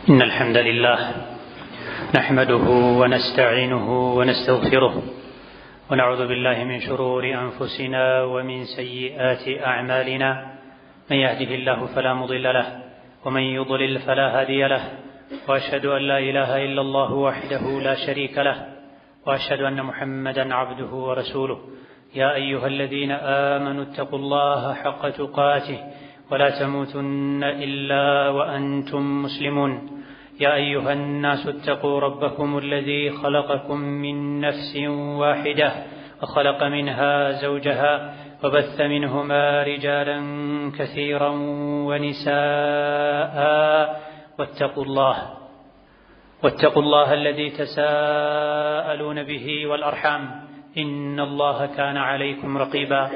إن الحمد لله نحمده ونستعينه ونستغفره ونعوذ بالله من شرور أنفسنا ومن سيئات أعمالنا من يهده الله فلا مضل له ومن يضلل فلا هادي له وأشهد أن لا إله إلا الله وحده لا شريك له وأشهد أن محمدا عبده ورسوله يا أيها الذين آمنوا اتقوا الله حق تقاته ولا تموتن إلا وأنتم مسلمون يا أيها الناس اتقوا ربكم الذي خلقكم من نفس واحدة وخلق منها زوجها وبث منهما رجالا كثيرا ونساء واتقوا الله الذي تساءلون به والأرحام إن الله كان عليكم رقيبا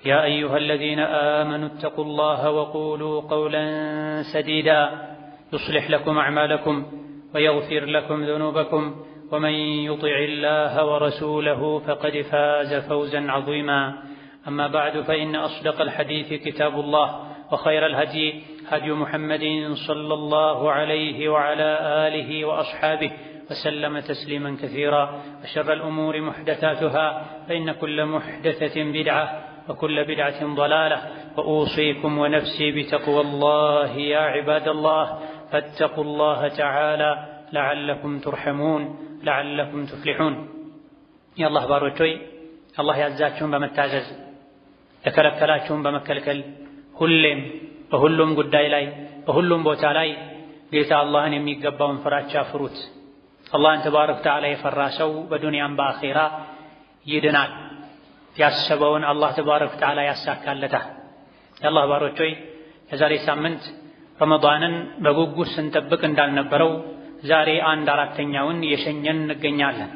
يا أيها الذين آمنوا اتقوا الله وقولوا قولا سديدا يصلح لكم أعمالكم ويغفر لكم ذنوبكم ومن يطع الله ورسوله فقد فاز فوزا عظيما أما بعد فإن أصدق الحديث كتاب الله وخير الهدي هدي محمد صلى الله عليه وعلى آله وأصحابه وسلم تسليما كثيرا وشر الأمور محدثاتها فإن كل محدثة بدعة وكل بدعة ضلالة وأوصيكم ونفسي بتقوى الله يا عباد الله فاتقوا الله تعالى لعلكم ترحمون لعلكم تفلحون يا الله باروتوي الله يعزاكم بمتعزز يكلكلاكم بمكلكل ሁሌም በሁሉም ጉዳይ ላይ በሁሉም ቦታ ላይ ጌታ አላህን የሚገባውን ፍራቻ ፍሩት። አላህን ተባረከ ወተዓላ የፈራ ሰው በዱንያም በአኺራ ይድናል። ያሰበውን አላህ ተባረከ ወተዓላ ያሳካለታል። የአላህ ባሮች ሆይ የዛሬ ሳምንት ረመዳንን በጉጉት ስንጠብቅ እንዳልነበረው ዛሬ 1/4ኛውን የሸኘን እንገኛለን።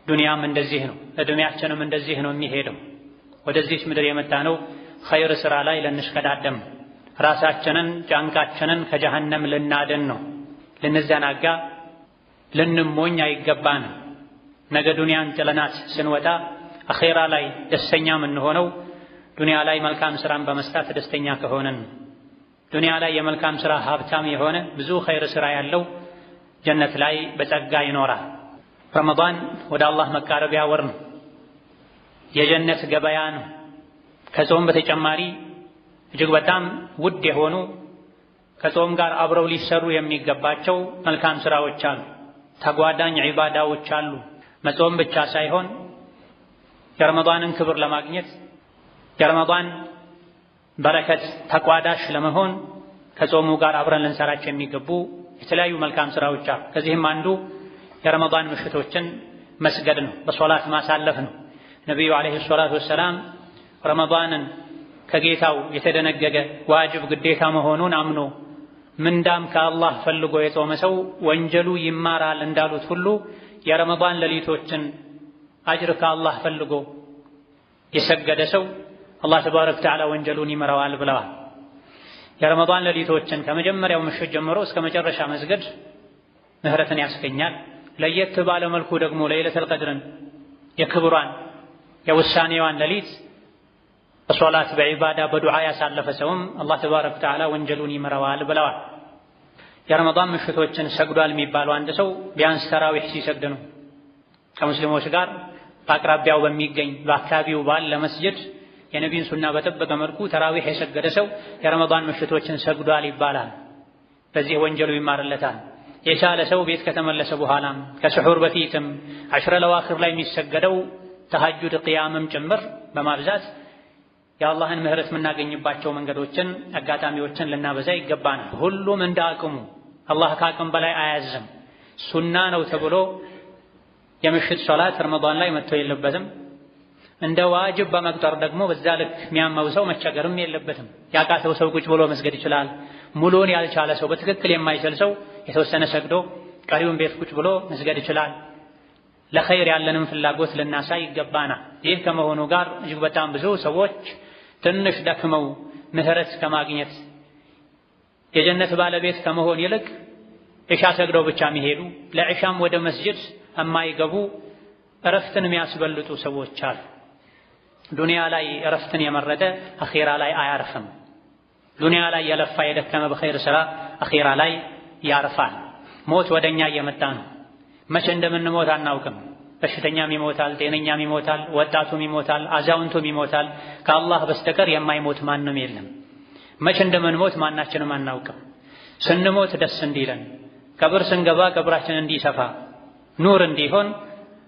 ዱንያም እንደዚህ ነው፣ እድሜያችንም እንደዚህ ነው የሚሄደው። ወደዚህ ምድር የመጣነው ኸይር ስራ ላይ ልንሽቀዳደም ራሳችንን ጫንቃችንን ከጀሃነም ልናድን ነው። ልንዘናጋ ልንሞኝ አይገባንም። ነገ ዱንያን ጥለናት ስንወጣ አኺራ ላይ ደስተኛ የምንሆነው ዱንያ ላይ መልካም ስራን በመስራት ደስተኛ ከሆነን። ዱንያ ላይ የመልካም ስራ ሀብታም የሆነ ብዙ ኸይር ስራ ያለው ጀነት ላይ በጸጋ ይኖራል። ረመዳን ወደ አላህ መቃረቢያ ወር ነው። የጀነት ገበያ ነው። ከጾም በተጨማሪ እጅግ በጣም ውድ የሆኑ ከጾም ጋር አብረው ሊሰሩ የሚገባቸው መልካም ስራዎች አሉ። ተጓዳኝ ዒባዳዎች አሉ። መጾም ብቻ ሳይሆን የረመዳንን ክብር ለማግኘት የረመዳን በረከት ተቋዳሽ ለመሆን ከጾሙ ጋር አብረን ልንሰራቸው የሚገቡ የተለያዩ መልካም ስራዎች አሉ። ከዚህም አንዱ የረመዳን ምሽቶችን መስገድ ነው፣ በሶላት ማሳለፍ ነው። ነቢዩ ዓለይሂ ሰላቱ ወሰላም ረመዳንን ከጌታው የተደነገገ ዋጅብ ግዴታ መሆኑን አምኖ ምንዳም ከአላህ ፈልጎ የጾመ ሰው ወንጀሉ ይማራል እንዳሉት ሁሉ የረመዳን ሌሊቶችን አጅር ከአላህ ፈልጎ የሰገደ ሰው አላህ ተባረከ ወተዓላ ወንጀሉን ይመራዋል ብለዋል። የረመዳን ሌሊቶችን ከመጀመሪያው ምሽት ጀምሮ እስከ መጨረሻ መስገድ ምህረትን ያስገኛል። ለየት ባለ መልኩ ደግሞ ለይለቱል ቀድርን የክብሯን የውሳኔዋን ሌሊት በሶላት በዒባዳ በዱዓ ያሳለፈ ሰውም አላህ ተባረከ ወተዓላ ወንጀሉን ይመራዋል ብለዋል። የረመዳን ምሽቶችን ሰግዷል የሚባለው አንድ ሰው ቢያንስ ተራዊህ ሲሰግድ ነው። ከሙስሊሞች ጋር በአቅራቢያው በሚገኝ በአካባቢው ባለ መስጅድ የነቢዩን ሱና በጠበቀ መልኩ ተራዊህ የሰገደ ሰው የረመዳን ምሽቶችን ሰግዷል ይባላል። በዚህ ወንጀሉ ይማርለታል። የቻለ ሰው ቤት ከተመለሰ በኋላም ከስሑር በፊትም ዐሽረ ለዋኺር ላይ የሚሰገደው ተሐጁድ ቅያምም ጭምር በማብዛት የአላህን ምህረት የምናገኝባቸው መንገዶችን አጋጣሚዎችን ልናበዛ ይገባናል። ሁሉም እንደ አቅሙ፣ አላህ ከአቅም በላይ አያዝም። ሱና ነው ተብሎ የምሽት ሶላት ረመዳን ላይ መጥቶ የለበትም። እንደ ዋጅብ በመቁጠር ደግሞ በዛ ልክ የሚያመው ሰው መቸገርም የለበትም። ያቃተው ሰው ቁጭ ብሎ መስገድ ይችላል። ሙሉን ያልቻለ ሰው በትክክል የማይችል ሰው የተወሰነ ሰግዶ ቀሪውን ቤት ቁጭ ብሎ መስገድ ይችላል። ለኸይር ያለንም ፍላጎት ልናሳይ ይገባናል። ይህ ከመሆኑ ጋር እጅግ በጣም ብዙ ሰዎች ትንሽ ደክመው ምህረት ከማግኘት የጀነት ባለቤት ከመሆን ይልቅ ኢሻ ሰግደው ብቻ የሚሄዱ ለኢሻም ወደ መስጂድ የማይገቡ እረፍትን የሚያስበልጡ ሰዎች አሉ። ዱንያ ላይ እረፍትን የመረጠ አኺራ ላይ አያርፍም። ዱንያ ላይ የለፋ የደከመ በኸይር ስራ አኺራ ላይ ያርፋል። ሞት ወደኛ እየመጣ ነው። መቼ እንደምንሞት አናውቅም። በሽተኛም ይሞታል፣ ጤነኛም ይሞታል፣ ወጣቱም ይሞታል፣ አዛውንቱም ይሞታል። ከአላህ በስተቀር የማይሞት ማንም የለም። መቼ እንደምንሞት ማናችንም አናውቅም። ስንሞት ደስ እንዲለን፣ ቀብር ስንገባ ቀብራችን እንዲሰፋ ኑር እንዲሆን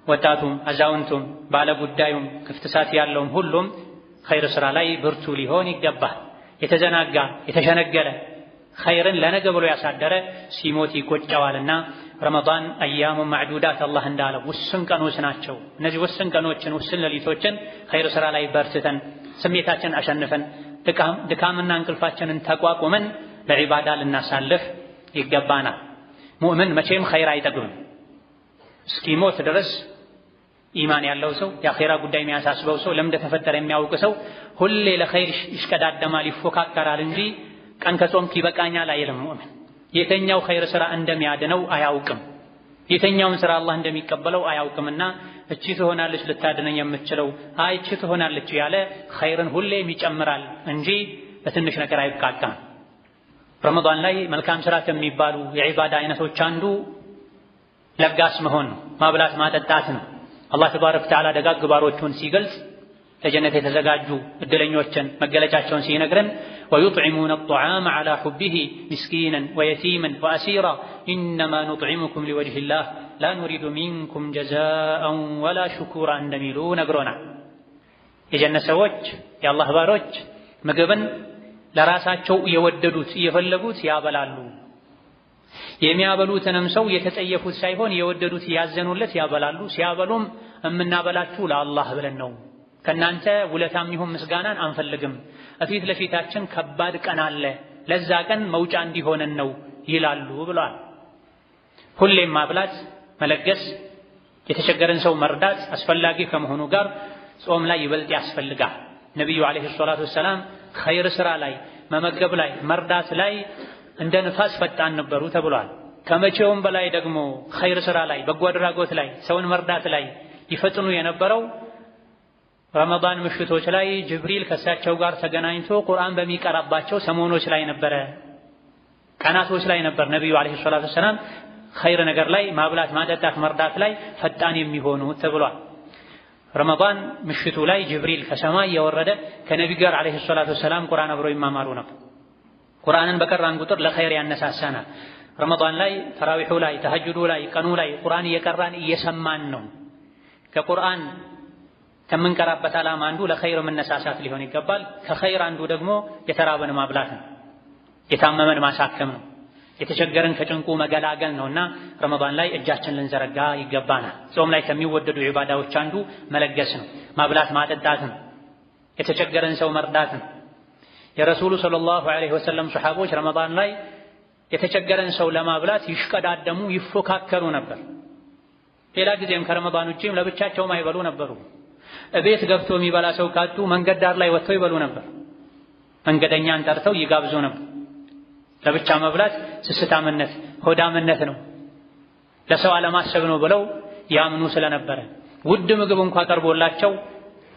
ወጣቱም አዛውንቱም ባለጉዳዩም ክፍት ሰዓት ያለውም ሁሉም ኸይር ስራ ላይ ብርቱ ሊሆን ይገባል። የተዘናጋ የተሸነገለ ኸይርን ለነገ ብሎ ያሳደረ ሲሞት ይቆጨዋልና ረመዳን አያሙ ማዕዱዳት አላህ እንዳለው ውስን ቀኖች ናቸው። እነዚህ ውስን ቀኖችን ውስን ሌሊቶችን ኸይር ስራ ላይ በርትተን ስሜታችንን አሸንፈን ድካምና እንቅልፋችንን ተቋቁመን ለዒባዳ ልናሳልፍ ይገባናል። ሙእምን መቼም ኸይር አይጠግብም። እስኪሞት ድረስ ኢማን ያለው ሰው የአኼራ ጉዳይ የሚያሳስበው ሰው ለምን እንደተፈጠረ የሚያውቅ ሰው ሁሌ ለኸይር ይሽቀዳደማል፣ ይፎካከራል እንጂ ቀን ከጾምክ ይበቃኛል አይልም። ሙእምን የተኛው ኸይር ስራ እንደሚያድነው አያውቅም። የተኛውን ስራ አላህ እንደሚቀበለው አያውቅምና እቺ ትሆናለች ልታድነኝ የምትችለው እቺ ትሆናለች ያለ ኸይርን ሁሌም ይጨምራል እንጂ በትንሽ ነገር አይብቃቃም። ረመዳን ላይ መልካም ስራ ከሚባሉ የዒባዳ አይነቶች አንዱ ለጋስ መሆን ነው፣ ማብላት ማጠጣት ነው። አላህ ተባረከ ወተዓላ ደጋግ ባሮቹን ሲገልጽ ለጀነት የተዘጋጁ እድለኞችን መገለጫቸውን ሲነግረን ወዩጥዒሙነ አጥዓመ ዐላ ሑቢሂ ምስኪነን ወየቲመን ወአሲራ ኢነማ ኑጥዒሙኩም ሊወጅሂላህ ላ ኑሪዱ ሚንኩም ጀዛአን ወላ ሹኩራ እንደሚሉ ነግሮናል። የጀነት ሰዎች የአላህ ባሮች ምግብን ለራሳቸው የወደዱት እየፈለጉት ያበላሉ። የሚያበሉትንም ሰው የተጸየፉት ሳይሆን የወደዱት ያዘኑለት ያበላሉ። ሲያበሉም እምናበላችሁ ለአላህ ብለን ነው፣ ከናንተ ውለታም ይሁን ምስጋናን አንፈልግም። እፊት ለፊታችን ከባድ ቀን አለ፣ ለዛ ቀን መውጫ እንዲሆነን ነው ይላሉ ብሏል። ሁሌም ማብላት፣ መለገስ፣ የተቸገረን ሰው መርዳት አስፈላጊ ከመሆኑ ጋር ጾም ላይ ይበልጥ ያስፈልጋል። ነቢዩ ዓለይሂ ሰላቱ ወሰላም ኸይር ስራ ላይ መመገብ ላይ መርዳት ላይ እንደ ንፋስ ፈጣን ነበሩ ተብሏል። ከመቼውም በላይ ደግሞ ኸይር ስራ ላይ በጎ አድራጎት ላይ ሰውን መርዳት ላይ ይፈጥኑ የነበረው ረመዳን ምሽቶች ላይ ጅብሪል ከእሳቸው ጋር ተገናኝቶ ቁርአን በሚቀራባቸው ሰሞኖች ላይ ነበረ፣ ቀናቶች ላይ ነበር ነቢዩ ዓለይሂ ሰላቱ ወሰላም ኸይር ነገር ላይ ማብላት ማጠጣት መርዳት ላይ ፈጣን የሚሆኑት ተብሏል። ረመዳን ምሽቱ ላይ ጅብሪል ከሰማይ የወረደ ከነቢ ጋር ዓለይሂ ሰላቱ ወሰላም ቁርአን አብረው ይማማሩ ነበር። ቁርአንን በቀራን ቁጥር ለኸይር ያነሳሳናል። ረመዳን ላይ ተራዊሑ ላይ ተሐጁዱ ላይ ቀኑ ላይ ቁርአን እየቀራን እየሰማን ነው። ከቁርአን ከምንቀራበት ዓላማ አንዱ ለኸይር መነሳሳት ሊሆን ይገባል። ከኸይር አንዱ ደግሞ የተራበን ማብላት ነው፣ የታመመን ማሳከም ነው፣ የተቸገረን ከጭንቁ መገላገል ነውና ረመዳን ላይ እጃችን ልንዘረጋ ይገባናል። ጾም ላይ ከሚወደዱ ዒባዳዎች አንዱ መለገስ ነው፣ ማብላት ማጠጣት ነው፣ የተቸገረን ሰው መርዳት ነው። የረሱሉ ሰለላሁ ዐለይሂ ወሰለም ሰሐቦች ረመዳን ላይ የተቸገረን ሰው ለማብላት ይሽቀዳደሙ ይፎካከሩ ነበር። ሌላ ጊዜም ከረመዳን ውጪም ለብቻቸውም አይበሉ ነበሩ። እቤት ገብቶ የሚበላ ሰው ካጡ መንገድ ዳር ላይ ወጥተው ይበሉ ነበር። መንገደኛን ጠርተው ይጋብዙ ነበር። ለብቻ መብላት ስስታምነት ሆዳምነት ነው፣ ለሰው አለማሰብ ነው ብለው ያምኑ ስለነበረ ውድ ምግብ እንኳ ቀርቦላቸው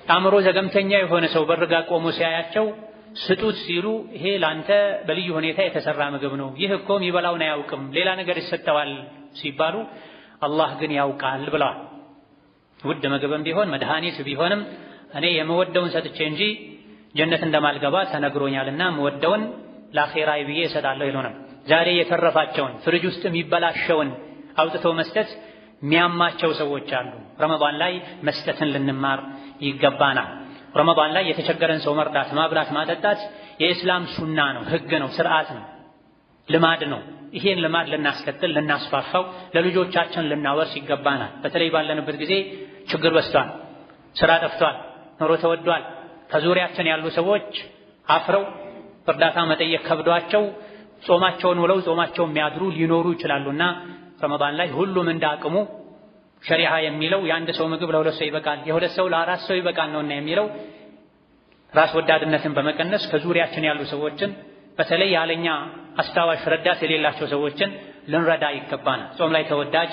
አእምሮ ዘገምተኛ የሆነ ሰው በርጋ ቆሞ ሲያያቸው ስጡት ሲሉ ይሄ ላንተ በልዩ ሁኔታ የተሰራ ምግብ ነው፣ ይህ እኮ የሚበላውን አያውቅም፣ ሌላ ነገር ይሰጠዋል ሲባሉ አላህ ግን ያውቃል ብለዋል። ውድ ምግብም ቢሆን መድኃኒት ቢሆንም እኔ የምወደውን ሰጥቼ እንጂ ጀነት እንደማልገባ ተነግሮኛልና የምወደውን ለአኼራዬ ብዬ እሰጣለሁ ይሉናል። ዛሬ የተረፋቸውን ፍሪጅ ውስጥ የሚበላሸውን አውጥተው መስጠት የሚያማቸው ሰዎች አሉ። ረመዳን ላይ መስጠትን ልንማር ይገባናል። ረመዳን ላይ የተቸገረን ሰው መርዳት፣ ማብላት፣ ማጠጣት የእስላም ሱና ነው፣ ህግ ነው፣ ስርዓት ነው፣ ልማድ ነው። ይሄን ልማድ ልናስከትል ልናስፋፋው፣ ለልጆቻችን ልናወርስ ይገባናል። በተለይ ባለንበት ጊዜ ችግር በዝቷል፣ ስራ ጠፍቷል፣ ኑሮ ተወዷል። ከዙሪያችን ያሉ ሰዎች አፍረው እርዳታ መጠየቅ ከብዷቸው ጾማቸውን ውለው ጾማቸውን የሚያድሩ ሊኖሩ ይችላሉና ረመዳን ላይ ሁሉም እንዳቅሙ ሸሪዓ የሚለው የአንድ ሰው ምግብ ለሁለት ሰው ይበቃል፣ የሁለት ሰው ለአራት ሰው ይበቃል ነውና የሚለው ራስ ወዳድነትን በመቀነስ ከዙሪያችን ያሉ ሰዎችን በተለይ ያለኛ አስታዋሽ ረዳት የሌላቸው ሰዎችን ልንረዳ ይገባናል። ጾም ላይ ተወዳጅ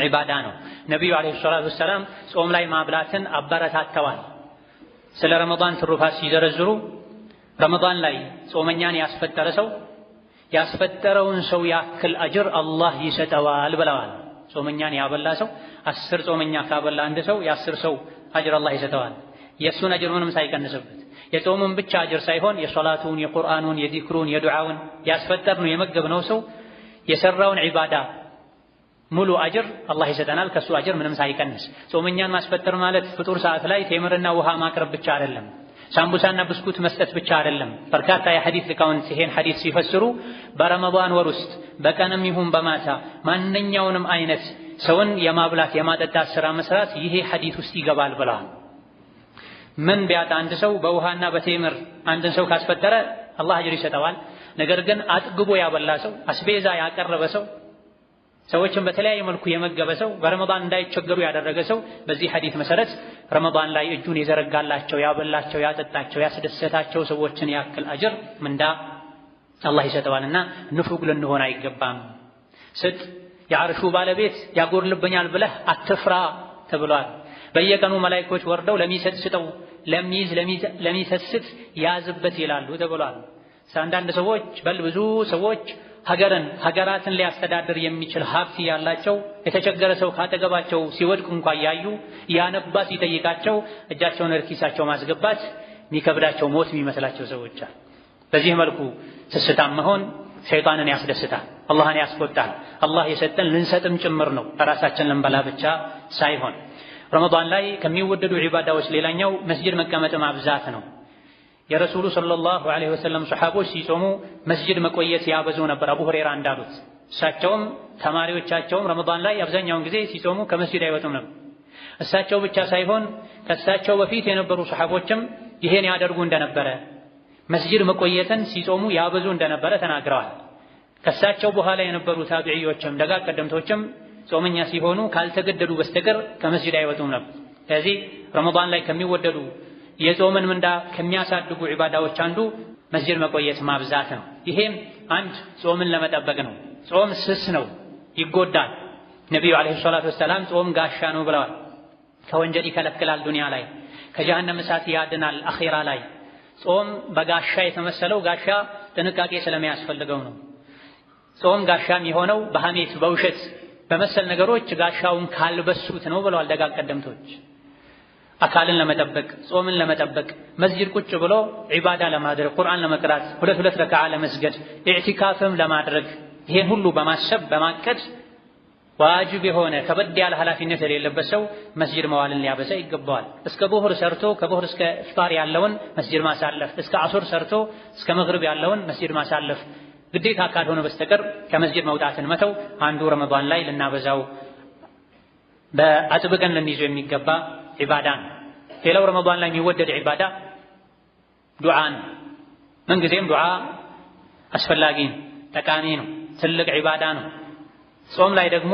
ዒባዳ ነው። ነቢዩ ዓለይሂ ሰላቱ ወሰላም ጾም ላይ ማብላትን አበረታተዋል። ስለ ረመዳን ትሩፋት ሲዘረዝሩ ረመዳን ላይ ጾመኛን ያስፈጠረ ሰው ያስፈጠረውን ሰው ያክል አጅር አላህ ይሰጠዋል ብለዋል። ጾመኛን ያበላ ሰው 10 ጾመኛ ካበላ አንድ ሰው የ10 ሰው አጅር አላህ ይሰጠዋል። የእሱን አጅር ምንም ሳይቀንስበት የጾሙን ብቻ አጅር ሳይሆን የሶላቱን፣ የቁርአኑን፣ የዚክሩን፣ የዱዓውን ያስፈጠርነው የመገብነው ሰው የሰራውን ዒባዳ ሙሉ አጅር አላህ ይሰጠናል ከሱ አጅር ምንም ሳይቀንስ። ጾመኛን ማስፈጠር ማለት ፍጡር ሰዓት ላይ ቴምርና ውሃ ማቅረብ ብቻ አይደለም፣ ሳምቡሳና ብስኩት መስጠት ብቻ አይደለም። በርካታ የሐዲስ ሊቃውንት ይሄን ሐዲስ ሲፈስሩ በረመዳን ወር ውስጥ በቀንም ይሁን በማታ ማንኛውንም አይነት ሰውን የማብላት የማጠጣት ስራ መስራት ይሄ ሐዲስ ውስጥ ይገባል ብለዋል። ምን ቢያጣ አንድ ሰው በውሃና በቴምር አንድን ሰው ካስፈጠረ አላህ አጅር ይሰጠዋል። ነገር ግን አጥግቦ ያበላ ሰው፣ አስቤዛ ያቀረበ ሰው፣ ሰዎችን በተለያየ መልኩ የመገበ ሰው፣ በረመዳን እንዳይቸገሩ ያደረገ ሰው በዚህ ሐዲስ መሰረት ረመዳን ላይ እጁን የዘረጋላቸው፣ ያበላቸው፣ ያጠጣቸው፣ ያስደሰታቸው ሰዎችን ያክል አጅር ምንዳ አላህ ይሰጠዋልና ንፉግ ልንሆን አይገባም። ስጥ፣ የዓርሹ ባለቤት ያጎርልብኛል ብለህ አትፍራ ተብሏል። በየቀኑ መላእክቶች ወርደው ለሚሰጥ ስጠው፣ ለሚይዝ ለሚሰስት ያዝበት ይላሉ ተብሏል። አንዳንድ ሰዎች ብዙ ሰዎች ሀገራትን ሊያስተዳድር የሚችል ሀብት ያላቸው የተቸገረ ሰው ካጠገባቸው ሲወድቅ እንኳን ያዩ ያነባ ሲጠይቃቸው እጃቸውን ኪሳቸው ማስገባት የሚከብዳቸው ሞት የሚመስላቸው ሰዎች አሉ። በዚህ መልኩ ስስታም መሆን ሸይጣንን ያስደስታል፣ አላህን ያስቆጣል። አላህ የሰጠን ልንሰጥም ጭምር ነው፣ ራሳችን ልንበላ ብቻ ሳይሆን። ረመዳን ላይ ከሚወደዱ ዒባዳዎች ሌላኛው መስጂድ መቀመጥ ማብዛት ነው። የረሱሉ ሰለላሁ ዐለይሂ ወሰለም ሰሐቦች ሲጾሙ መስጂድ መቆየት ያበዙ ነበር። አቡ ሁረይራ እንዳሉት እሳቸውም ተማሪዎቻቸውም ረመዳን ላይ አብዛኛውን ጊዜ ሲጾሙ ከመስጂድ አይወጡም ነበር። እሳቸው ብቻ ሳይሆን ከእሳቸው በፊት የነበሩ ሰሐቦችም ይሄን ያደርጉ እንደነበረ፣ መስጂድ መቆየትን ሲጾሙ ያበዙ እንደነበረ ተናግረዋል። ከእሳቸው በኋላ የነበሩ ታቢዒዎችም ደጋግ ቀደምቶችም ጾመኛ ሲሆኑ ካልተገደዱ በስተቀር ከመስጂድ አይወጡም ነበር። ስለዚህ ረመዳን ላይ ከሚወደዱ የጾምን ምንዳ ከሚያሳድጉ ዒባዳዎች አንዱ መስጂድ መቆየት ማብዛት ነው። ይሄም አንድ ጾምን ለመጠበቅ ነው። ጾም ስስ ነው፣ ይጎዳል። ነቢዩ ዓለይሂ ሰላቱ ወሰላም ጾም ጋሻ ነው ብለዋል። ከወንጀል ይከለክላል ዱንያ ላይ፣ ከጀሃነም እሳት ያድናል አኺራ ላይ። ጾም በጋሻ የተመሰለው ጋሻ ጥንቃቄ ስለሚያስፈልገው ነው። ጾም ጋሻ የሚሆነው በሐሜት በውሸት በመሰል ነገሮች ጋሻውን ካልበሱት ነው ብለዋል ደጋግ ቀደምቶች። አካልን ለመጠበቅ ጾምን ለመጠበቅ መስጂድ ቁጭ ብሎ ዒባዳ ለማድረግ ቁርአን ለመቅራት 2 ረክዓ ለመስገድ ኢዕቲካፍም ለማድረግ ይሄን ሁሉ በማሰብ በማቀድ ዋጅብ የሆነ ከበድ ያለ ኃላፊነት የሌለበት ሰው መስጂድ መዋልን ሊያበዛ ይገባዋል። እስከ ዙህር ሰርቶ ከዙህር እስከ ኢፍጣር ያለውን መስጂድ ማሳለፍ፣ እስከ ዐሱር ሰርቶ እስከ መግሪብ ያለውን መስጂድ ማሳለፍ ግዴታ ካልሆነ በስተቀር ከመስጂድ መውጣትን መተው አንዱ ረመዳን ላይ ልናበዛው በአጥብቀን ልንይዘው የሚገባ ዒባዳ ነው። ሌላው ረመዳን ላይ የሚወደድ ዒባዳ ዱዓን። ምንጊዜም ዱዓ አስፈላጊ ነው፣ ጠቃሚ ነው፣ ትልቅ ዒባዳ ነው። ጾም ላይ ደግሞ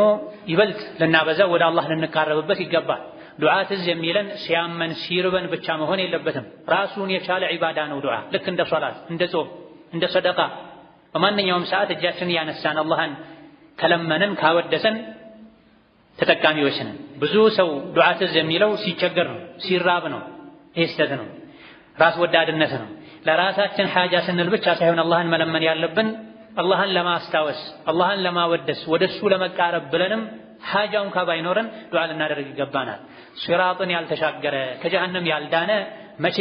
ይበልጥ ልናበዛው ወደ አላህ ልንቃረብበት ይገባል። ዱዓ ትዝ የሚለን ሲያመን ሲርበን ብቻ መሆን የለበትም። ራሱን የቻለ ዒባዳ ነው ዱዓ። ልክ እንደ ሶላት፣ እንደ ጾም፣ እንደ ሰደቃ በማንኛውም ሰዓት እጃችንን ያነሳን አላህን ከለመንን ካወደሰን ተጠቃሚዎች ነን። ብዙ ሰው ዱዓ ትዝ የሚለው ሲቸገር ነው፣ ሲራብ ነው። ይሄ ስህተት ነው፣ ራስ ወዳድነት ነው። ለራሳችን ሓጃ ስንል ብቻ ሳይሆን አላህን መለመን ያለብን አላህን ለማስታወስ አላህን ለማወደስ ወደሱ ለመቃረብ ብለንም ሓጃውን ባይኖረን ዱዓ ልናደርግ ይገባናል። ሲራጥን ያልተሻገረ ከጀሃነም ያልዳነ መቼ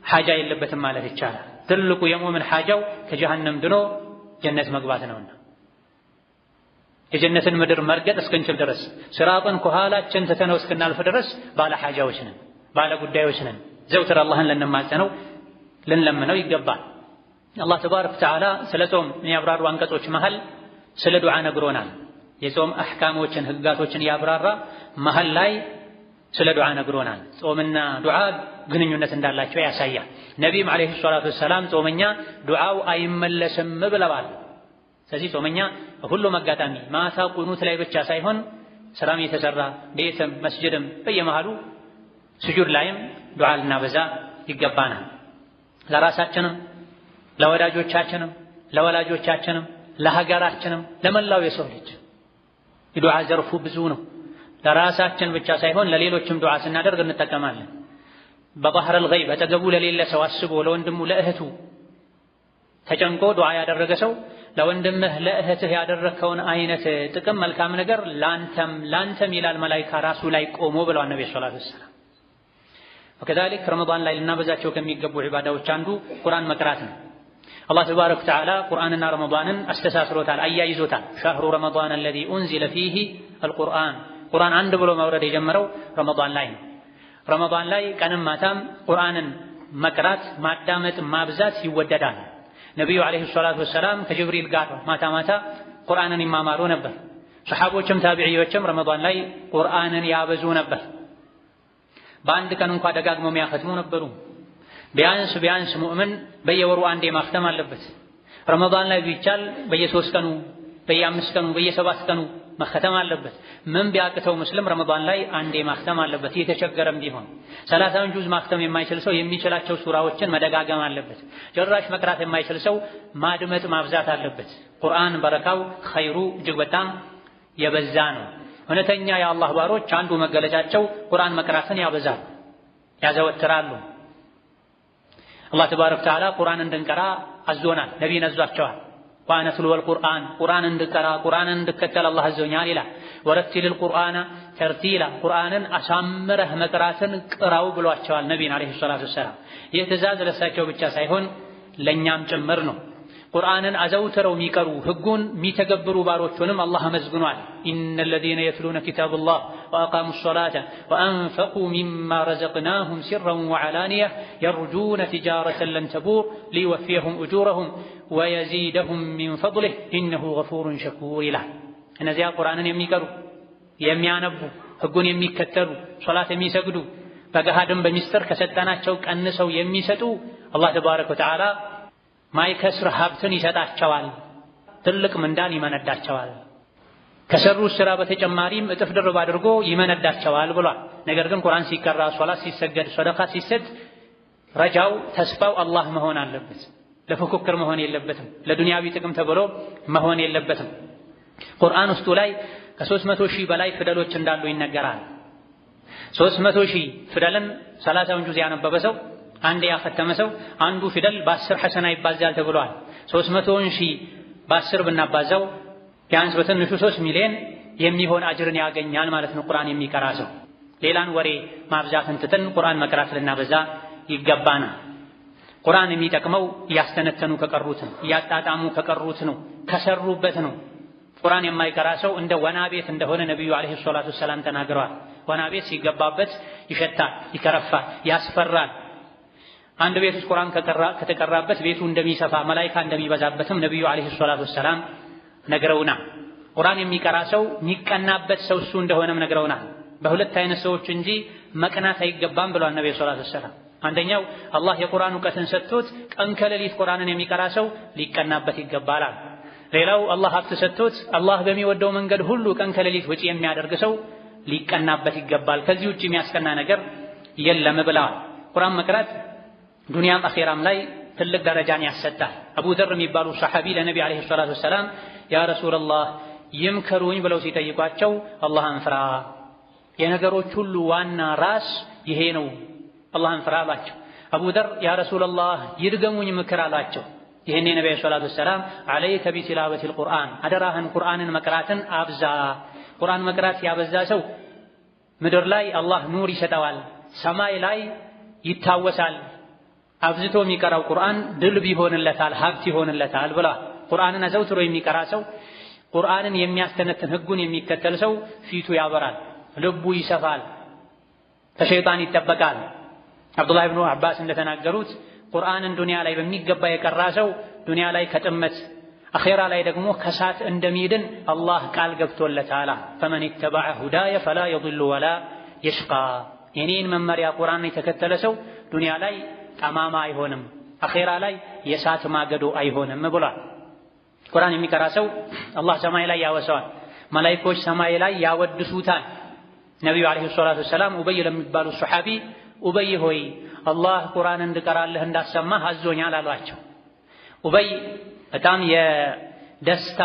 ሓጃ የለበትም ማለት ይቻላል። ትልቁ የሙእምን ሓጃው ከጀሃነም ድኖ ጀነት መግባት ነውና የጀነትን ምድር መርገጥ እስክንችል ድረስ ሲራጥን ከኋላችን ትተነው እስክናልፍ ድረስ ባለ ሓጃዎች ነን፣ ባለ ጉዳዮች ነን። ዘውትር አላህን ልንማጸነው ልንለምነው ይገባል። አላህ ተባረከ ወተዓላ ስለ ጾም የሚያብራሩ አንቀጾች መሃል ስለ ዱዓ ነግሮናል። የጾም አሕካሞችን ህጋቶችን ያብራራ መሃል ላይ ስለ ዱዓ ነግሮናል። ጾምና ዱዓ ግንኙነት እንዳላቸው ያሳያል። ነቢይም ዓለይሂ ሰላቱ ወሰላም ጾመኛ ዱዓው አይመለስም ብለዋል። ስለዚህ ጾመኛ ሁሉም አጋጣሚ ማታ ቁኑት ላይ ብቻ ሳይሆን ስራም የተሰራ ቤትም መስጅድም በየመሃሉ ስጁድ ላይም ዱዓ ልናበዛ ይገባናል። ለራሳችንም ለወዳጆቻችንም ለወላጆቻችንም ለሀገራችንም ለመላው የሰው ልጅ የዱዓ ዘርፉ ብዙ ነው። ለራሳችን ብቻ ሳይሆን ለሌሎችም ዱዓ ስናደርግ እንጠቀማለን። በባህር አልገይብ አጠገቡ ለሌለ ሰው አስቦ ለወንድሙ ለእህቱ ተጨንቆ ዱዓ ያደረገ ሰው ለወንድምህ ለእህትህ ያደረከውን አይነት ጥቅም መልካም ነገር ላንተም ይላል መላኢካ ራሱ ላይ ቆሞ ብለዋል ነብዩ ሰለላሁ ዐለይሂ ወሰለም። وكذلك ረመዳን ላይ ልናበዛቸው ከሚገቡ ዒባዳዎች አንዱ ቁርአን መቅራት ነው። አላህ ተባረከ ወተዓላ ቁርአንና ረመዳንን አስተሳስሮታል፣ አያይዞታል። ሸህሩ ረመዳን الذي أنزل فيه القرآن ቁርአን አንድ ብሎ መውረድ የጀመረው ረመዳን ላይ ነው። ረመዳን ላይ ቀንም ማታም ቁርአንን መቅራት ማዳመጥ ማብዛት ይወደዳል። ነብዩ አለይሂ ሰላቱ ወሰላም ከጅብሪል ጋር ማታ ማታ ቁርአንን ይማማሩ ነበር። ሰሐቦችም ታቢዒዎችም ረመዳን ላይ ቁርአንን ያበዙ ነበር። በአንድ ቀን እንኳን ደጋግመው የሚያختሙ ነበሩ። ቢያንስ ሙእምን በየወሩ አንዴ ማختም አለበት። ረመዳን ላይ ቢቻል በየ3 ቀኑ በየ5 ቀኑ በየ7 ቀኑ መختም አለበት። ምን ቢያቅተው ሙስሊም ረመዳን ላይ አንዴ ማختም አለበት። የተቸገረም ቢሆን 30 ጁዝ ማختም የማይችል ሰው የሚችላቸው ሱራዎችን መደጋገም አለበት። ጭራሽ መቅራት የማይችል ሰው ማድመጥ ማብዛት አለበት። ቁርአን በረካው ኸይሩ እጅግ በጣም የበዛ ነው። እውነተኛ የአላህ ባሮች አንዱ መገለጫቸው ቁርአን መቅራትን ያበዛሉ፣ ያዘወትራሉ። አላህ ተባረከ ወተዓላ ቁርአን እንድንቀራ አዞናል፣ ነቢይን አዟቸዋል። ወአነ አትሉል ቁርአን ቁርአን እንድቀራ ቁርአንን እንድከተል አላህ አዞኛል ይላል። ወረቲል ቁርአነ ተርቲላ ቁርአንን አሳምረህ መቅራትን ቅራው ብሏቸዋል ነቢይን አለይሂ ሰላቱ ወሰላም። ይህ ትእዛዝ ለእሳቸው ብቻ ሳይሆን ለእኛም ጭምር ነው። ቁርአንን አዘውትረው የሚቀሩ ህጉን የሚተገብሩ ባሮቹንም አላህ አመስግኗል። ኢነል ለዚነ የትሉነ ኪታበላህ ወአቃሙ ሰላተ ወአንፈቁ ሚማ ረዘቅናሁም ሲረን ወዐላኒያ የርጁነ ቲጃረተን ለን ተቡር ሊወፊየሁም ኡጁረሁም ወየዚደሁም ሚን ፈድሊህ ኢነሁ ገፉሩን ሸኩር ይላል። እነዚያ ቁርአንን የሚቀሩ የሚያነቡ ህጉን የሚከተሉ ሶላት የሚሰግዱ በገሃድም በሚስጥር ከሰጠናቸው ቀንሰው የሚሰጡ አላህ ተባረከ ወተዓላ ማይከስር ሀብትን ይሰጣቸዋል፣ ትልቅ ምንዳን ይመነዳቸዋል። ከሰሩት ስራ በተጨማሪም እጥፍ ድርብ አድርጎ ይመነዳቸዋል ብሏል። ነገር ግን ቁርአን ሲቀራ፣ ሶላት ሲሰገድ፣ ሰደቃ ሲሰጥ ረጃው ተስፋው አላህ መሆን አለበት። ለፉክክር መሆን የለበትም። ለዱንያዊ ጥቅም ተብሎ መሆን የለበትም። ቁርአን ውስጡ ላይ ከ300 ሺህ በላይ ፊደሎች እንዳሉ ይነገራል። 300 ሺህ ፊደልን 30 ጁዝ ያነበበ ሰው አንዴ ያختመ ሰው አንዱ ፊደል በ10 ሐሰና ይባዛል ተብሏል። 300 ሺህ በ10 ብናባዛው ቢያንስ በትንሹ 3 ሚሊዮን የሚሆን አጅርን ያገኛል ማለት ነው ቁርአን የሚቀራ ሰው። ሌላን ወሬ ማብዛትን ትተን ቁርአን መቅራት ልናበዛ ይገባናል። ቁርአን የሚጠቅመው እያስተነተኑ ከቀሩት ነው፣ እያጣጣሙ ከቀሩት ነው፣ ከሰሩበት ነው። ቁርአን የማይቀራ ሰው እንደ ወና ቤት እንደሆነ ነብዩ አለይሂ ሰላቱ ወሰላም ተናግረዋል። ወና ቤት ሲገባበት ይሸታል፣ ይከረፋል፣ ያስፈራል። አንድ ቤት ውስጥ ቁርአን ከተቀራበት ቤቱ እንደሚሰፋ መላኢካ እንደሚበዛበትም ነብዩ አለይሂ ሰላቱ ወሰላም ነግረውናል። ቁርአን የሚቀራ ሰው የሚቀናበት ሰው እሱ እንደሆነም ነግረውናል። በሁለት አይነት ሰዎች እንጂ መቅናት አይገባም ብሏል ነብዩ ሰለላሁ ዐለይሂ ወሰለም። አንደኛው አላህ የቁርአን ዕውቀትን ሰጥቶት ቀን ከሌሊት ቁርአንን የሚቀራ ሰው ሊቀናበት ይገባል። ሌላው አላህ ሀብት ሰጥቶት አላህ በሚወደው መንገድ ሁሉ ቀን ከሌሊት ወጪ የሚያደርግ ሰው ሊቀናበት ይገባል። ከዚህ ውጪ የሚያስቀና ነገር የለም ብለዋል። ቁርአን መቅራት ዱንያም አኺራም ላይ ትልቅ ደረጃን ያሰጣል። አቡ ዘር የሚባሉ ሰሐቢ ለነቢ አለይሂ ሰላቱ ወሰላም ያ ረሱላህ ይምከሩኝ ብለው ሲጠይቋቸው አላህን ፍራ፣ የነገሮች ሁሉ ዋና ራስ ይሄ ነው፣ አላህን ፍራ አላቸው። አቡ ዘር ያ ረሱላህ ይድገሙኝ ምክር አላቸው። ይሄኔ ነቢ አለይሂ ሰላቱ ወሰላም አለይከ ቢቲላወቲል ቁርአን አደራህን ቁርአንን መቅራትን አብዛ። ቁርአን መቅራት ያበዛ ሰው ምድር ላይ አላህ ኑር ይሰጠዋል፣ ሰማይ ላይ ይታወሳል። አብዝቶ የሚቀራው ቁርአን ድልብ ይሆንለታል፣ ሀብት ይሆንለታል ብላ። ቁርአንን አዘውትሮ የሚቀራ ሰው፣ ቁርአንን የሚያስተነትን ህጉን የሚከተል ሰው ፊቱ ያበራል፣ ልቡ ይሰፋል፣ ከሸይጣን ይጠበቃል። አብዱላህ ኢብኑ አባስ እንደተናገሩት ቁርአንን ዱንያ ላይ በሚገባ የቀራ ሰው ዱንያ ላይ ከጥመት አኺራ ላይ ደግሞ ከሳት እንደሚድን አላህ ቃል ገብቶለታል። ፈመን ኢተበዐ ሁዳየ ፈላ የضل ወላ የሽቃ። የኔን መመሪያ ቁርአን የተከተለ ሰው ዱንያ ላይ ጠማማ አይሆንም፣ አኺራ ላይ የሳት ማገዶ አይሆንም ብሏል። ቁርአን የሚቀራ ሰው አላህ ሰማይ ላይ ያወሳዋል፣ መላኢኮች ሰማይ ላይ ያወድሱታል። ነብዩ አለይሂ ሰላቱ ወሰላም ኡበይ ለሚባሉ ሱሐቢ ኡበይ ሆይ አላህ ቁርአን እንድቀራልህ እንዳሰማህ አዞኛል አሏቸው። ኡበይ በጣም የደስታ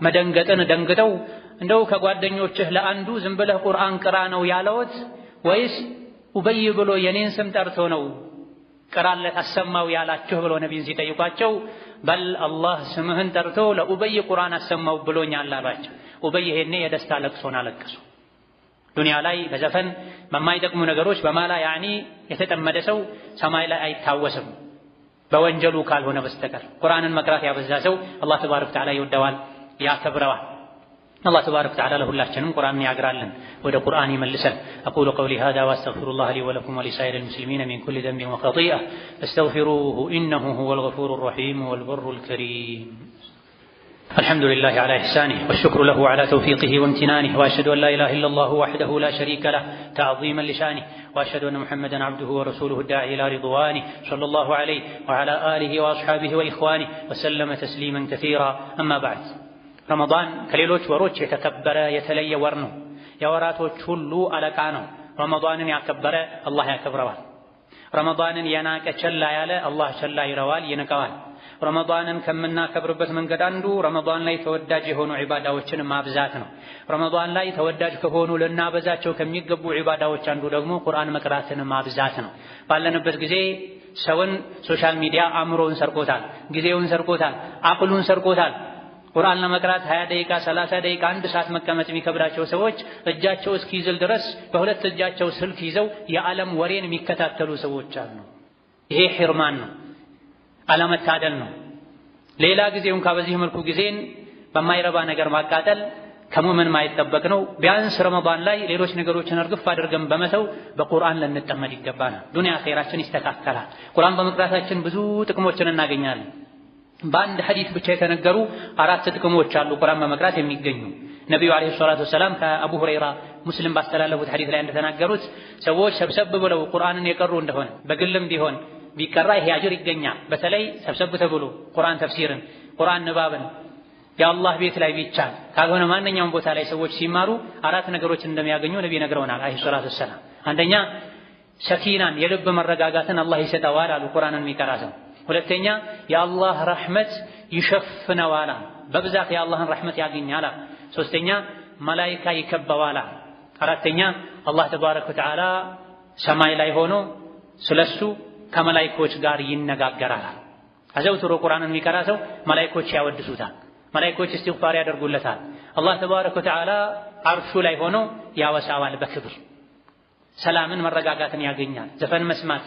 መደንገጥን ደንግጠው እንደው ከጓደኞችህ ለአንዱ ዝም ብለህ ቁርአን ቅራ ነው ያለውት ወይስ ኡበይ ብሎ የኔን ስም ጠርቶ ነው ቅራለት አሰማው ያላችሁ ብሎ ነብዩን ሲጠይቋቸው በል አላህ ስምህን ጠርቶ ለኡበይ ቁርአን አሰማው ብሎኛል አሏቸው። ኡበይ ይሄኔ የደስታ ለቅሶን አለቀሱ። ዱንያ ላይ በዘፈን በማይጠቅሙ ነገሮች በማላ ያኒ የተጠመደ ሰው ሰማይ ላይ አይታወስም በወንጀሉ ካልሆነ በስተቀር። ቁርአንን መቅራት ያበዛ ሰው አላህ ተባረከ ወተዓላ ይወደዋል፣ ያከብረዋል። الله تبارك وتعالى له الله جنم قرآن يعقرالن وده قرآن يملسن. أقول قولي هذا وأستغفر الله لي ولكم ولسائر المسلمين من كل ذنب وخطيئة فاستغفروه إنه هو الغفور الرحيم والبر الكريم. الحمد لله على إحسانه والشكر له على توفيقه وامتنانه وأشهد أن لا إله إلا الله وحده لا شريك له تعظيما لشانه وأشهد أن محمدا عبده ورسوله الداعي إلى رضوانه صلى الله عليه وعلى آله وأصحابه وإخوانه وسلم تسليما كثيرا. أما بعد رمضان ከሌሎች ወሮች የተከበረ የተለየ ወር ነው። የወራቶች ሁሉ አለቃ ነው። ረመዳንን ያከበረ አላህ ያከብረዋል። ረመዳንን የናቀ ቸላ ያለ አላህ ቸላ ይለዋል፣ ይንቀዋል። ረመዳንን ከምናከብርበት መንገድ አንዱ ረመዳን ላይ ተወዳጅ የሆኑ ዒባዳዎችን ማብዛት ነው። ረመዳን ላይ ተወዳጅ ከሆኑ ልናበዛቸው ከሚገቡ ዒባዳዎች አንዱ ደግሞ ቁርአን መቅራትን ማብዛት ነው። ባለንበት ጊዜ ሰውን ሶሻል ሚዲያ አእምሮውን ሰርቆታል፣ ጊዜውን ሰርቆታል፣ አቅሉን ሰርቆታል። ቁርአን ለመቅራት 20 ደቂቃ 30 ደቂቃ 1 ሰዓት መቀመጥ የሚከብዳቸው ሰዎች እጃቸው እስኪዝል ድረስ በሁለት እጃቸው ስልክ ይዘው የዓለም ወሬን የሚከታተሉ ሰዎች አሉ። ይሄ ሒርማን ነው፣ አለመታደል ነው። ሌላ ጊዜውን በዚህ መልኩ ጊዜን በማይረባ ነገር ማቃጠል ከሙእምን ማይጠበቅ ነው። ቢያንስ ረመዳን ላይ ሌሎች ነገሮችን እርግፍ አድርገን በመተው በቁርአን ልንጠመድ ይገባናል። ዱንያ ኸይራችን ይስተካከላል። ቁርአን በመቅራታችን ብዙ ጥቅሞችን እናገኛለን። በአንድ ሐዲስ ብቻ የተነገሩ 4 ጥቅሞች አሉ ቁርአን በመቅራት የሚገኙ። ነብዩ አለይሂ ሰላቱ ወሰላም ከአቡ ሁረይራ ሙስሊም ባስተላለፉት ሐዲስ ላይ እንደተናገሩት ሰዎች ሰብሰብ ብለው ቁርአንን የቀሩ እንደሆነ በግልም ቢሆን ቢቀራ ይሄ አጅር ይገኛል። በተለይ ሰብሰብ ተብሎ ቁርአን ተፍሲርን፣ ቁርአን ንባብን የአላህ ቤት ላይ ቢቻል ካልሆነ ማንኛውም ቦታ ላይ ሰዎች ሲማሩ 4 ነገሮች እንደሚያገኙ ነብዩ ነግረውናል አለይሂ ሰላቱ ወሰላም። አንደኛ ሰኪናን የልብ መረጋጋትን አላህ ይሰጠዋል አሉ ቁርአንን የሚቀራ ሰው። ሁለተኛ የአላህ ረሕመት ይሸፍነዋል፣ በብዛት የአላህን ረሕመት ያገኛል። ሶስተኛ መላኢካ ይከበዋል። አራተኛ አላህ ተባረከ ወተዓላ ሰማይ ላይ ሆኖ ስለሱ ከመላኢኮች ጋር ይነጋገራል። አዘውትሮ ቁርአንን የሚቀራ ሰው መላኢኮች ያወድሱታል፣ መላኢኮች እስትግፋር ያደርጉለታል። አላህ ተባረከ ወተዓላ አርሹ ላይ ሆኖ ያወሳዋል በክብር። ሰላምን መረጋጋትን ያገኛል። ዘፈን መስማት፣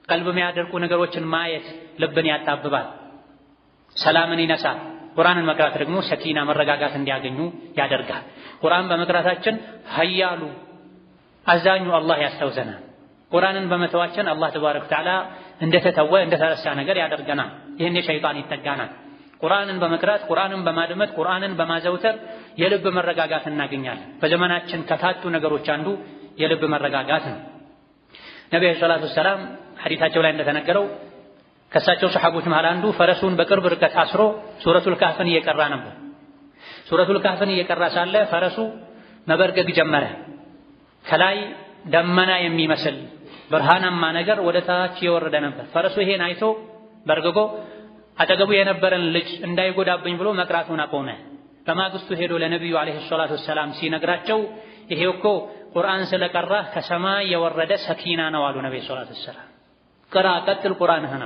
ቀልብ የሚያደርቁ ነገሮችን ማየት ልብን ያጣብባል፣ ሰላምን ይነሳል። ቁርአንን መቅራት ደግሞ ሰኪና መረጋጋት እንዲያገኙ ያደርጋል። ቁርአን በመቅራታችን ኃያሉ አዛኙ አላህ ያስታውሰናል። ቁርአንን በመተዋችን አላህ ተባረከ ወተዓላ እንደተተወ እንደተረሳ ነገር ያደርገናል። ይህን ሸይጣን ይጠጋናል። ቁርአንን በመቅራት ቁርአንን በማድመጥ ቁርአንን በማዘውተር የልብ መረጋጋት እናገኛለን። በዘመናችን ከታጡ ነገሮች አንዱ የልብ መረጋጋት ነው። ነብዩ ሰለላሁ ዐለይሂ ወሰለም ሐዲታቸው ላይ እንደተነገረው ከሳቸው ሰሐቦች መሃል አንዱ ፈረሱን በቅርብ ርቀት አስሮ ሱረቱል ካህፍን እየቀራ ነበር። ሱረቱል ካህፍን እየቀራ ሳለ ፈረሱ መበርገግ ጀመረ። ከላይ ደመና የሚመስል ብርሃናማ ነገር ወደ ታች የወረደ ነበር። ፈረሱ ይሄን አይቶ በርግጎ አጠገቡ የነበረን ልጅ እንዳይጎዳብኝ ብሎ መቅራቱን አቆመ። በማግስቱ ሄዶ ለነብዩ አለይሂ ሰላቱ ወሰላም ሲነግራቸው ይሄ እኮ ቁርአን ስለቀራህ ከሰማይ የወረደ ሰኪና ነው አሉ ነብዩ ሰለላሁ ዐለይሂ ወሰለም። ቅራ ቀጥል ቁርአንህና።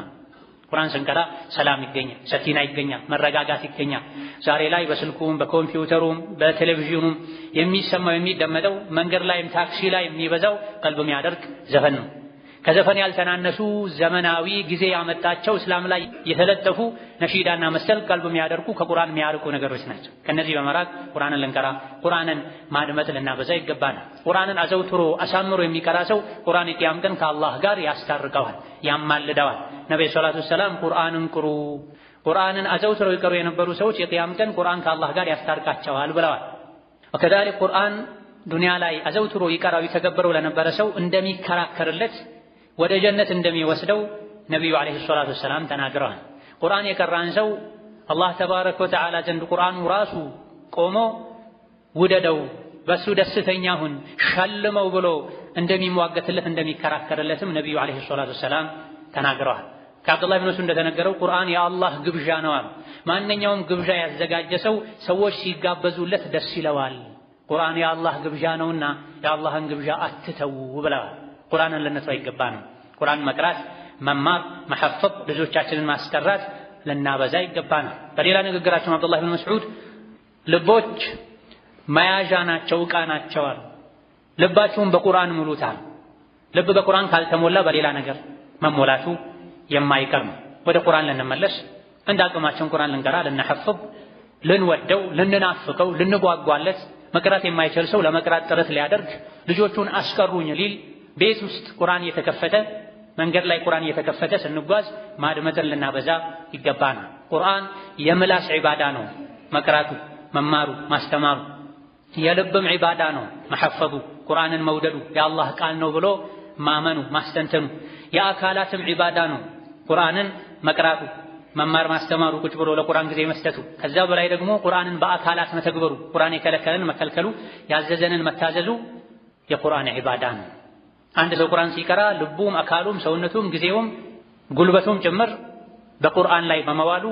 ቁርአን ስንቀራ ሰላም ይገኛል፣ ሰኪና ይገኛል፣ መረጋጋት ይገኛል። ዛሬ ላይ በስልኩም በኮምፒውተሩም በቴሌቪዥኑም የሚሰማው የሚደመጠው መንገድ ላይም ታክሲ ላይ የሚበዛው ቀልብ የሚያደርግ ዘፈን ነው። ከዘፈን ያልተናነሱ ዘመናዊ ጊዜ ያመጣቸው እስላም ላይ የተለጠፉ ነሺዳና መሰል ቀልብ የሚያደርጉ ከቁርአን የሚያርቁ ነገሮች ናቸው። ከነዚህ በመራቅ ቁርአንን ልንቀራ ቁርአንን ማድመጥ ልናበዛ ይገባናል። ቁርአንን አዘውትሮ አሳምሮ የሚቀራ ሰው ቁርአን የቂያም ቀን ከአላህ ጋር ያስታርቀዋል፣ ያማልደዋል። ነብዩ ሰለላሁ ዐለይሂ ወሰለም ቁርአንን ቅሩ፣ ቁርአንን አዘውትረው ይቀሩ የነበሩ ሰዎች የቂያም ቀን ቁርአን ከአላህ ጋር ያስታርቃቸዋል ብለዋል። ወከዛሊክ ቁርአን ዱንያ ላይ አዘውትሮ ይቀራው የተገበረው ለነበረ ሰው እንደሚከራከርለት ወደ ጀነት እንደሚወስደው ነብዩ አለይሂ ሰላቱ ወሰላም ተናግረዋል። ቁርአን የቀራን ሰው አላህ ተባረከ ወተዓላ ዘንድ ቁርአኑ ራሱ ቆሞ ውደደው፣ በሱ ደስተኛ ሁን፣ ሸልመው ብሎ እንደሚሟገትለት እንደሚከራከርለትም ነብዩ አለይሂ ሰላቱ ወሰላም ተናግረዋል። ከአብዱላህ ብን መስዑድ እንደተነገረው ቁርአን የአላህ ግብዣ ነው። ማንኛውም ግብዣ ያዘጋጀ ሰው ሰዎች ሲጋበዙለት ደስ ይለዋል። ቁርአን የአላህ ግብዣ ነውና የአላህን ግብዣ አትተው ብለዋል። ቁርአንን ልንተው አይገባንም። ቁርአን መቅራት፣ መማር፣ መሐፈዝ፣ ልጆቻችንን ማስቀራት ልናበዛ ይገባናል። በሌላ ንግግራቸው አብዱላህ ብን መስዑድ ልቦች መያዣ ናቸው፣ ዕቃ ናቸው አሉ። ልባችሁን በቁርአን ሙሉታል። ልብ በቁርአን ካልተሞላ በሌላ ነገር መሞላቱ የማይቀር ነው። ወደ ቁርአን ልንመለስ፣ እንደ አቅማችን ቁርአን ልንቀራ፣ ልንሐፍዝ፣ ልንወደው፣ ልንናፍቀው፣ ልንጓጓለት። መቅራት የማይችል ሰው ለመቅራት ጥረት ሊያደርግ ልጆቹን አስቀሩኝ ሊል ቤት ውስጥ ቁርአን እየተከፈተ መንገድ ላይ ቁርአን እየተከፈተ ስንጓዝ ማድመጥን ልናበዛ ይገባናል። ቁርአን የምላስ ዒባዳ ነው መቅራቱ፣ መማሩ፣ ማስተማሩ። የልብም ዒባዳ ነው መሐፈዙ፣ ቁርአንን መውደዱ፣ የአላህ ቃል ነው ብሎ ማመኑ፣ ማስተንተኑ። የአካላትም ዒባዳ ነው ቁርአንን መቅራቱ፣ መማር፣ ማስተማሩ፣ ቁጭ ብሎ ለቁርአን ጊዜ መስጠቱ። ከዛ በላይ ደግሞ ቁርአንን በአካላት መተግበሩ፣ ቁርአን የከለከለን መከልከሉ፣ ያዘዘንን መታዘዙ የቁርአን ዒባዳ ነው። አንድ ሰው ቁርአን ሲቀራ ልቡም፣ አካሉም፣ ሰውነቱም፣ ጊዜውም ጉልበቱም ጭምር በቁርአን ላይ በመዋሉ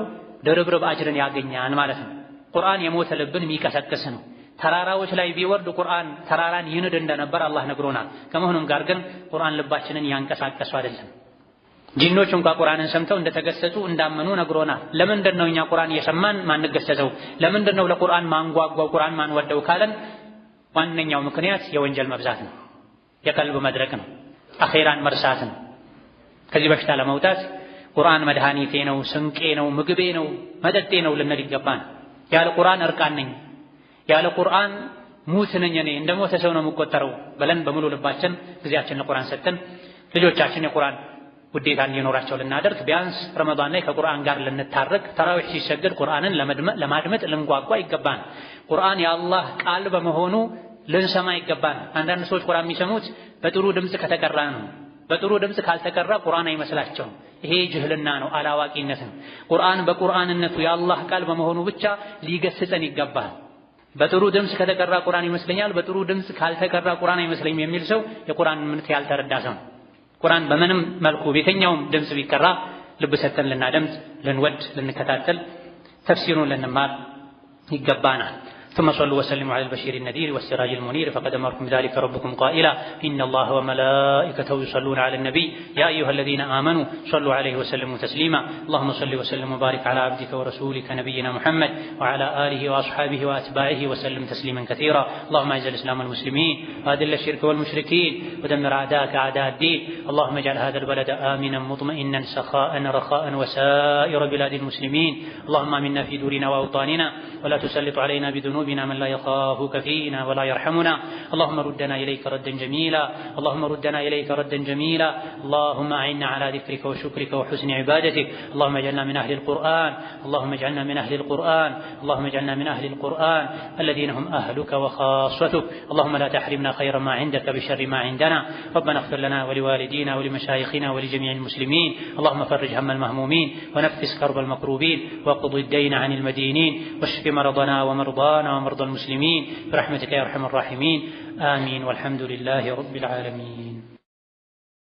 ድርብርብ አጅርን ያገኛል ማለት ነው። ቁርአን የሞተ ልብን የሚቀሰቅስ ነው። ተራራዎች ላይ ቢወርድ ቁርአን ተራራን ይንድ እንደነበር አላህ ነግሮናል። ከመሆኑም ጋር ግን ቁርአን ልባችንን ያንቀሳቀሱ አይደለም። ጂኖች እንኳን ቁርአንን ሰምተው እንደተገሰጹ እንዳመኑ ነግሮናል። ለምንድን ነው እኛ ቁርአን እየሰማን ማንገሰጸው? ለምንድን ነው ለቁርአን ማንጓጓው፣ ቁርአን ማንወደው ካለን ዋነኛው ምክንያት የወንጀል መብዛት ነው፣ የቀልብ መድረቅ ነው፣ አኼራን መርሳት ነው። ከዚህ በሽታ ለመውጣት ቁርአን መድኃኒቴ ነው፣ ስንቄ ነው፣ ምግቤ ነው፣ መጠጤ ነው ልንል ይገባን። ያለ ቁርአን እርቃን ነኝ፣ ያለ ቁርአን ሙት ነኝ፣ እኔ እንደ ሞተ ሰው ነው የምቆጠረው ብለን በሙሉ ልባችን ጊዜያችን ለቁርአን ሰጥተን ልጆቻችን የቁርአን ውዴታ እንዲኖራቸው ልናደርግ፣ ቢያንስ ረመዳን ላይ ከቁርአን ጋር ልንታረቅ፣ ተራዊህ ሲሰገድ ቁርአንን ለማድመጥ ልንጓጓ ይገባን። ቁርአን የአላህ ቃል በመሆኑ ልንሰማ ይገባን። አንዳንድ ሰዎች ቁርአን የሚሰሙት በጥሩ ድምፅ ከተቀራ ነው። በጥሩ ድምፅ ካልተቀራ ቁርአን አይመስላቸውም። ይሄ ጅህልና ነው፣ አላዋቂነት ነው። ቁርአን በቁርአንነቱ የአላህ ቃል በመሆኑ ብቻ ሊገስጸን ይገባል። በጥሩ ድምፅ ከተቀራ ቁርአን ይመስለኛል፣ በጥሩ ድምፅ ካልተቀራ ቁርአን አይመስለኝም የሚል ሰው የቁርአን እምነት ያልተረዳ ሰው። ቁርአን በምንም መልኩ በየትኛውም ድምፅ ቢቀራ ልብ ሰጥተን ልናደምጥ፣ ልንወድ፣ ልንከታተል፣ ተፍሲሩን ልንማር ይገባናል። ثم صلوا وسلموا على البشير النذير والسراج المنير فقد أمركم ذلك ربكم قائلا إن الله وملائكته يصلون على النبي يا أيها الذين آمنوا صلوا عليه وسلموا تسليما اللهم صل وسلم وبارك على عبدك ورسولك نبينا محمد وعلى آله وأصحابه وأتباعه وسلم تسليما كثيرا اللهم أعز الإسلام والمسلمين وأذل الشرك والمشركين ودمر أعداءك أعداء الدين اللهم اجعل هذا البلد آمنا مطمئنا سخاء رخاء وسائر بلاد المسلمين اللهم آمنا في دورنا وأوطاننا ولا تسلط علينا بذنوبنا من لا يخافك فينا ولا يرحمنا اللهم ردنا إليك ردا جميلا اللهم ردنا إليك ردا جميلا اللهم أعنا على ذكرك وشكرك وحسن عبادتك اللهم اجعلنا من أهل القرآن اللهم اجعلنا من أهل القرآن اللهم اجعلنا من أهل القرآن الذين هم أهلك وخاصتك اللهم لا تحرمنا خير ما عندك بشر ما عندنا ربنا اغفر لنا ولوالدينا ولمشايخنا ولجميع المسلمين اللهم فرج هم المهمومين ونفس كرب المكروبين واقض الدين عن المدينين واشف مرضنا ومرضانا ومرضى المسلمين برحمتك يا أرحم الراحمين آمين والحمد لله رب العالمين.